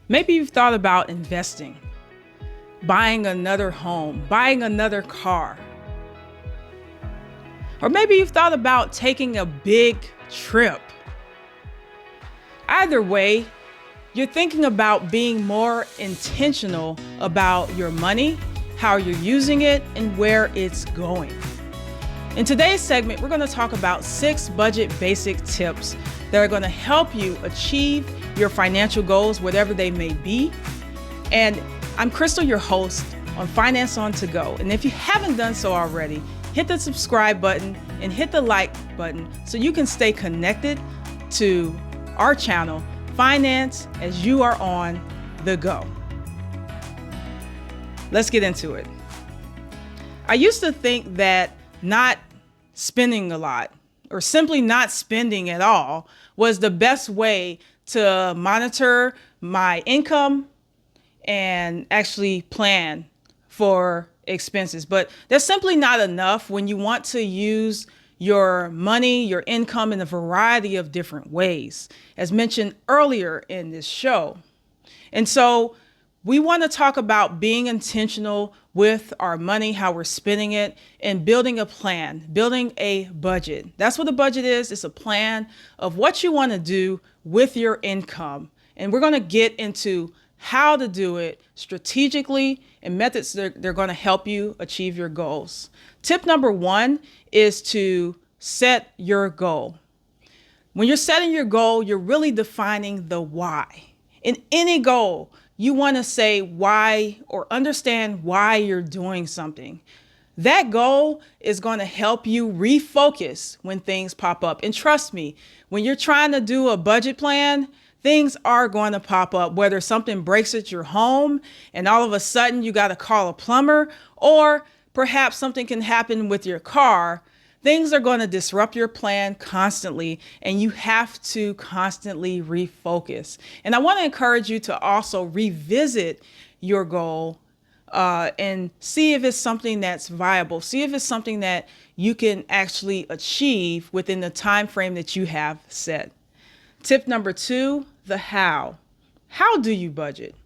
Maybe you've thought about investing, buying another home, buying another car. Or maybe you've thought about taking a big trip. Either way, you're thinking about being more intentional about your money, how you're using it, and where it's going. In today's segment, we're going to talk about 6 budget basic tips that are going to help you achieve your financial goals, whatever they may be. And I'm Crystal, your host on Finance On To Go. And if you haven't done so already, hit the subscribe button and hit the like button so you can stay connected to our channel, Finance as you are on the go. Let's get into it. I used to think that not spending a lot or simply not spending at all was the best way to monitor my income and actually plan for expenses. But that's simply not enough when you want to use your money, your income in a variety of different ways, as mentioned earlier in this show. And so we want to talk about being intentional with our money, how we're spending it, and building a plan, building a budget. That's what a budget is. It's a plan of what you want to do with your income. And we're going to get into how to do it strategically and methods that are going to help you achieve your goals. Tip number 1 is to set your goal. When you're setting your goal, you're really defining the why. In any goal, you want to say why or understand why you're doing something. That goal is going to help you refocus when things pop up. And trust me, when you're trying to do a budget plan, things are going to pop up, whether something breaks at your home and all of a sudden you got to call a plumber, or perhaps something can happen with your car. Things are going to disrupt your plan constantly, and you have to constantly refocus. And I want to encourage you to also revisit your goal and see if it's something that's viable. See if it's something that you can actually achieve within the time frame that you have set. Tip number 2, the how. How do you budget?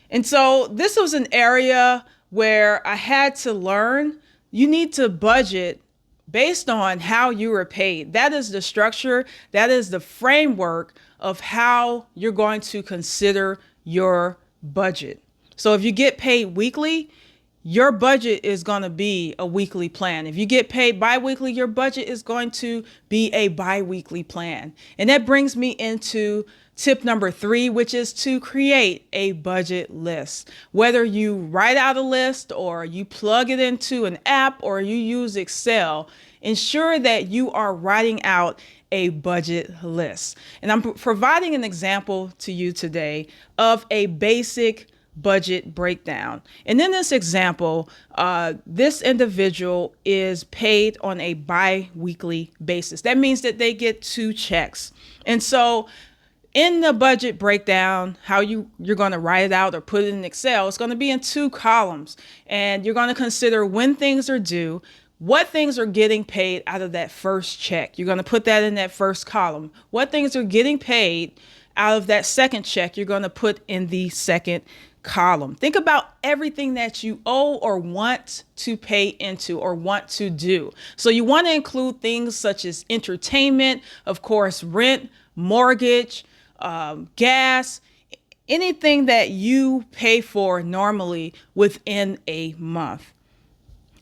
And so this was an area where I had to learn you need to budget based on how you were paid. That is the structure, that is the framework of how you're going to consider your budget. So if you get paid weekly, your budget is going to be a weekly plan. If you get paid bi-weekly, your budget is going to be a bi-weekly plan. And that brings me into tip number 3, which is to create a budget list. Whether you write out a list or you plug it into an app or you use Excel, ensure that you are writing out a budget list. And I'm providing an example to you today of a basic budget breakdown. And in this example, this individual is paid on a bi-weekly basis. That means that they get 2 checks. And so in the budget breakdown, how you're going to write it out or put it in Excel, it's going to be in 2 columns. And you're going to consider when things are due, what things are getting paid out of that first check. You're going to put that in that first column. What things are getting paid out of that second check, you're going to put in the second column. Think about everything that you owe or want to pay into or want to do. So you want to include things such as entertainment, of course, rent, mortgage, gas, anything that you pay for normally within a month.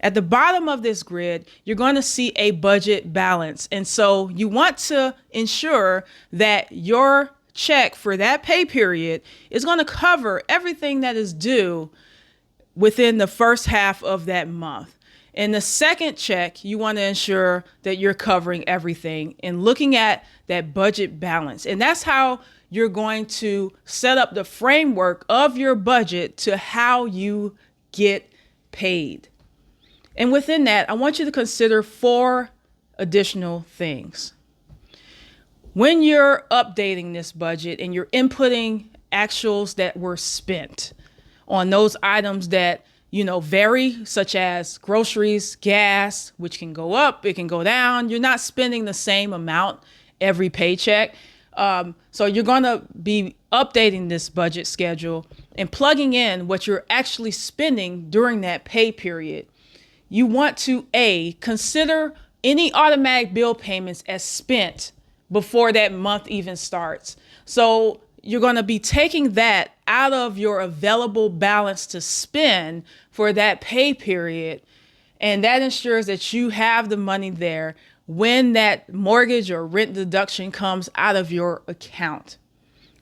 At the bottom of this grid, you're going to see a budget balance. And so you want to ensure that your check for that pay period is going to cover everything that is due within the first half of that month. In the second check, you want to ensure that you're covering everything and looking at that budget balance. And that's how you're going to set up the framework of your budget to how you get paid. And within that, I want you to consider 4 additional things. When you're updating this budget and you're inputting actuals that were spent on those items that, vary, such as groceries, gas, which can go up, it can go down. You're not spending the same amount every paycheck. So you're going to be updating this budget schedule and plugging in what you're actually spending during that pay period. You want to consider any automatic bill payments as spent before that month even starts. So you're going to be taking that out of your available balance to spend for that pay period. And that ensures that you have the money there when that mortgage or rent deduction comes out of your account.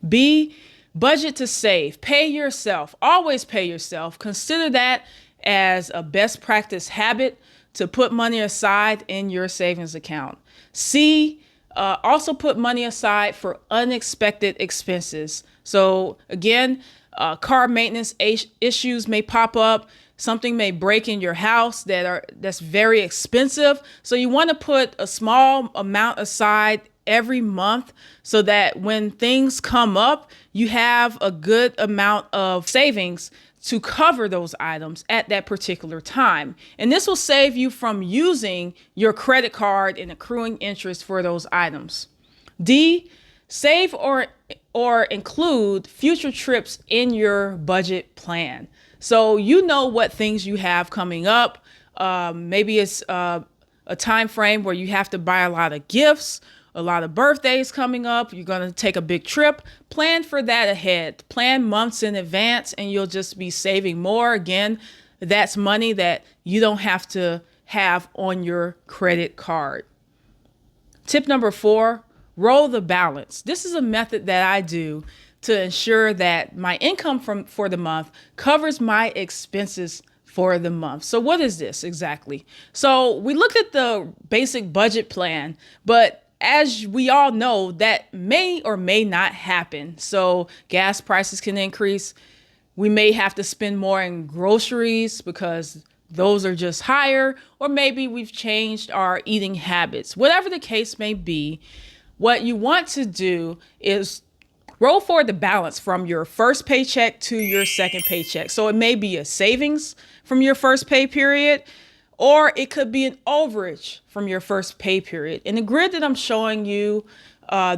B, budget to save. Pay yourself. Always pay yourself. Consider that as a best practice habit to put money aside in your savings account. C, also put money aside for unexpected expenses. So again, car maintenance issues may pop up. Something may break in your house that's very expensive. So you want to put a small amount aside every month so that when things come up, you have a good amount of savings to cover those items at that particular time. And this will save you from using your credit card and accruing interest for those items. D, save or include future trips in your budget plan. So you know what things you have coming up. Maybe it's a time frame where you have to buy a lot of gifts, a lot of birthdays coming up. You're going to take a big trip. Plan for that ahead. Plan months in advance, and you'll just be saving more. Again, that's money that you don't have to have on your credit card. Tip number 4, roll the balance. This is a method that I do to ensure that my income for the month covers my expenses for the month. So what is this exactly? So we looked at the basic budget plan, but as we all know, that may or may not happen. So gas prices can increase. We may have to spend more in groceries because those are just higher, or maybe we've changed our eating habits. Whatever the case may be, what you want to do is roll forward the balance from your first paycheck to your second paycheck. So it may be a savings from your first pay period, or it could be an overage from your first pay period. In the grid that I'm showing you,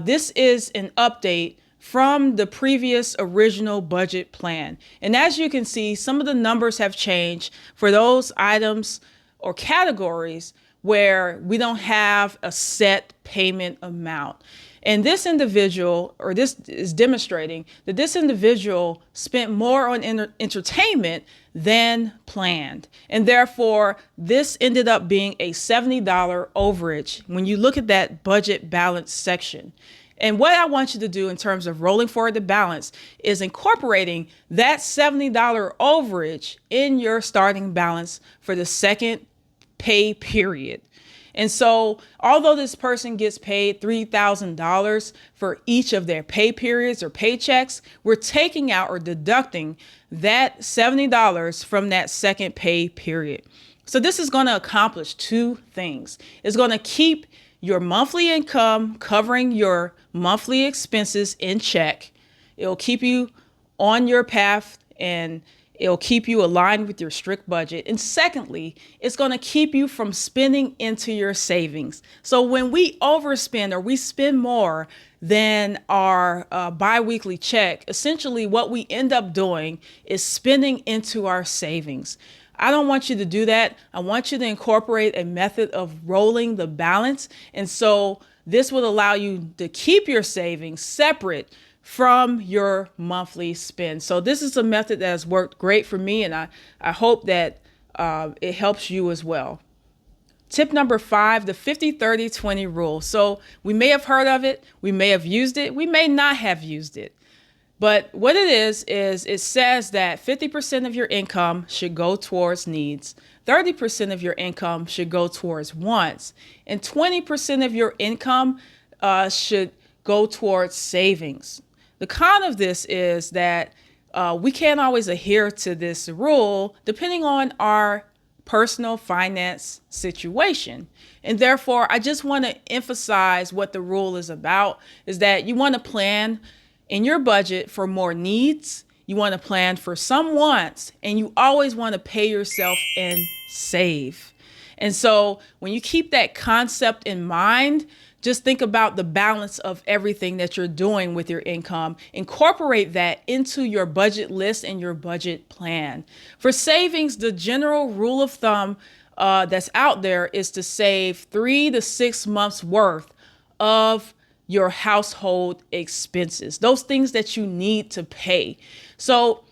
this is an update from the previous original budget plan. And as you can see, some of the numbers have changed for those items or categories where we don't have a set payment amount. And this individual, or this is demonstrating that this individual spent more on entertainment than planned. And therefore, this ended up being a $70 overage when you look at that budget balance section. And what I want you to do in terms of rolling forward the balance is incorporating that $70 overage in your starting balance for the second pay period. And so although this person gets paid $3,000 for each of their pay periods or paychecks, we're taking out or deducting that $70 from that second pay period. So this is going to accomplish two things. It's going to keep your monthly income covering your monthly expenses in check. It'll keep you on your path, and it'll keep you aligned with your strict budget. And secondly, it's going to keep you from spending into your savings. So when we overspend or we spend more than our biweekly check, essentially what we end up doing is spending into our savings. I don't want you to do that. I want you to incorporate a method of rolling the balance. And so this would allow you to keep your savings separate from your monthly spend. So this is a method that has worked great for me, and I hope that it helps you as well. Tip number 5, the 50-30-20 rule. So we may have heard of it, we may have used it, we may not have used it. But what it is it says that 50% of your income should go towards needs, 30% of your income should go towards wants, and 20% of your income should go towards savings. The con of this is that we can't always adhere to this rule depending on our personal finance situation. And therefore, I just want to emphasize what the rule is about, is that you want to plan in your budget for more needs, you want to plan for some wants, and you always want to pay yourself and save. And so when you keep that concept in mind, Just think about the balance of everything that you're doing with your income. Incorporate that into your budget list and your budget plan. For savings, the general rule of thumb that's out there is to save 3 to 6 months worth of your household expenses, those things that you need to pay. So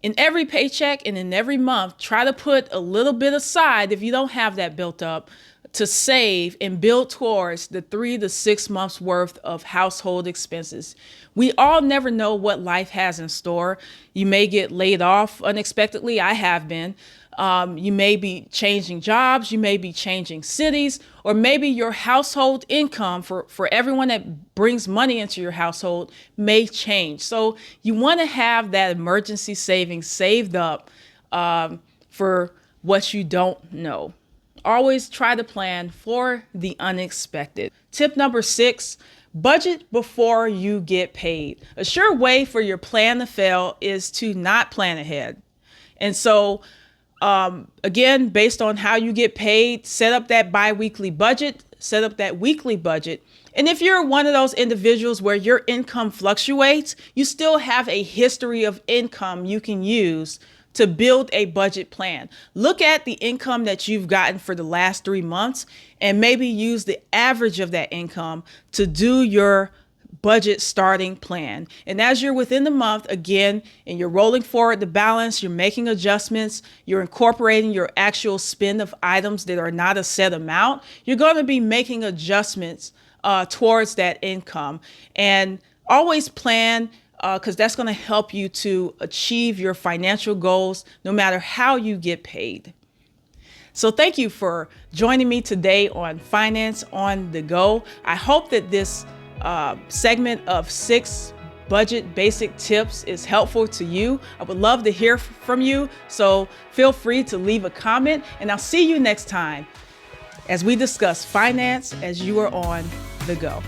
in every paycheck and in every month, try to put a little bit aside if you don't have that built up to save and build towards the 3 to 6 months worth of household expenses. We all never know what life has in store. You may get laid off unexpectedly. I have been. You may be changing jobs, you may be changing cities, or maybe your household income for everyone that brings money into your household may change. So you want to have that emergency savings saved up for what you don't know. Always try to plan for the unexpected. Tip number 6, budget before you get paid. A sure way for your plan to fail is to not plan ahead. And so again, based on how you get paid, set up that bi-weekly budget, set up that weekly budget. And if you're one of those individuals where your income fluctuates, you still have a history of income you can use to build a budget plan. Look at the income that you've gotten for the last 3 months and maybe use the average of that income to do your budget starting plan. And as you're within the month, again, and you're rolling forward the balance, you're making adjustments, you're incorporating your actual spend of items that are not a set amount, you're going to be making adjustments towards that income. And always plan, because that's going to help you to achieve your financial goals no matter how you get paid. So thank you for joining me today on Finance on the Go. I hope that this segment of 6 budget basic tips is helpful to you. I would love to hear from you, so feel free to leave a comment, and I'll see you next time as we discuss finance as you are on the go.